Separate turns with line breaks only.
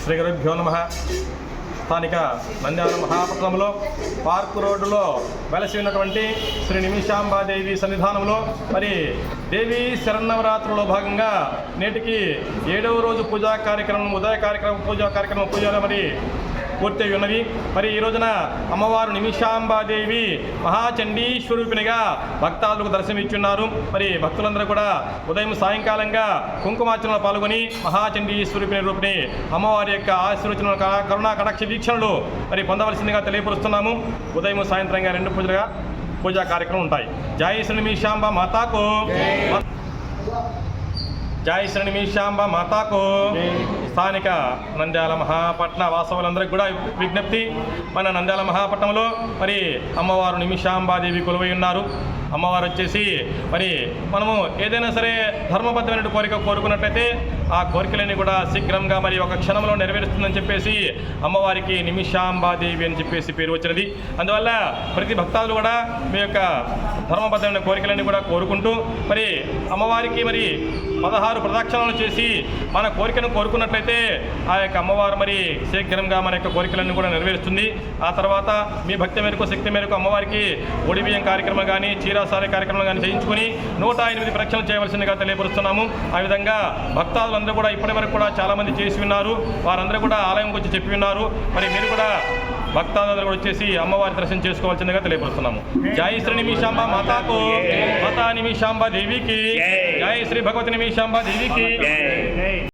శ్రీ గురుభ్యో నమః. స్థానిక నంద్యాల మహాపట్నంలో పార్కు రోడ్డులో వెలసి ఉన్నటువంటి శ్రీ నిమిషాంబాదేవి సన్నిధానంలో మరి దేవి శరన్నవరాత్రులో భాగంగా నేటికి 7వ రోజు పూజా కార్యక్రమం పూజా కార్యక్రమం మరి పూర్తి ఉన్నది. మరి ఈ రోజున అమ్మవారు నిమిషాంబాదేవి మహాచండీస్వరూపిణిగా భక్తాదులకు దర్శనమిచ్చున్నారు. మరి భక్తులందరూ కూడా ఉదయం సాయంకాలంగా కుంకుమార్చనలో పాల్గొని మహాచండీస్వరూపిణి రూపిణి అమ్మవారి యొక్క ఆశీర్వచన కరుణా కటాక్ష వీక్షణలు మరి పొందవలసిందిగా తెలియపరుస్తున్నాము. ఉదయం సాయంత్రంగా 2 పూజా కార్యక్రమం ఉంటాయి. జై శ్రీ నిమిషాంబ మాతాకు, జై శ్రీ నిమిషాంబ మాతాకు. స్థానిక నంద్యాల మహాపట్న వాసవులందరికీ కూడా విజ్ఞప్తి, మన నంద్యాల మహాపట్నంలో మరి అమ్మవారు నిమిషాంబాదేవి కొలువై ఉన్నారు. అమ్మవారు వచ్చేసి మరి మనము ఏదైనా సరే ధర్మబద్ధమైన కోరిక కోరుకున్నట్లయితే ఆ కోరికలన్నీ కూడా శీఘ్రంగా మరి ఒక క్షణంలో నెరవేరుస్తుందని చెప్పేసి అమ్మవారికి నిమిషాంబాదేవి అని చెప్పేసి పేరు వచ్చినది. అందువల్ల ప్రతి భక్తాదులు కూడా మీ యొక్క ధర్మబద్ధమైన కోరికలన్నీ కూడా కోరుకుంటూ మరి అమ్మవారికి మరి 16 ప్రదక్షిణలు చేసి మన కోరికను కోరుకున్నట్లయితే ఆ యొక్క అమ్మవారు మరి శీఘ్రంగా మన యొక్క కోరికలన్నీ కూడా నెరవేరుస్తుంది. ఆ తర్వాత మీ భక్తి మేరకు శక్తి మేరకు అమ్మవారికి ఒడిబియ్యం కార్యక్రమం కానీ చీరాసారి కార్యక్రమం కానీ చేయించుకుని 108 ప్రదక్షిణలు చేయవలసిందిగా తెలియపరుస్తున్నాము. ఆ విధంగా భక్తాదులందరూ కూడా ఇప్పటి వరకు కూడా చాలామంది చేసి ఉన్నారు. వారందరూ కూడా ఆలయంకి వచ్చి చెప్పి ఉన్నారు. మరి మీరు కూడా భక్తాదులందరూ కూడా వచ్చేసి అమ్మవారి దర్శనం చేసుకోవాల్సిందిగా తెలియపరుస్తున్నాము. జై శ్రీ నిమిషాంబ మాతాకు, మాతా నిమిషాంబ దేవికి, జై శ్రీ భగవతి నిమిషాంబ దేవికి.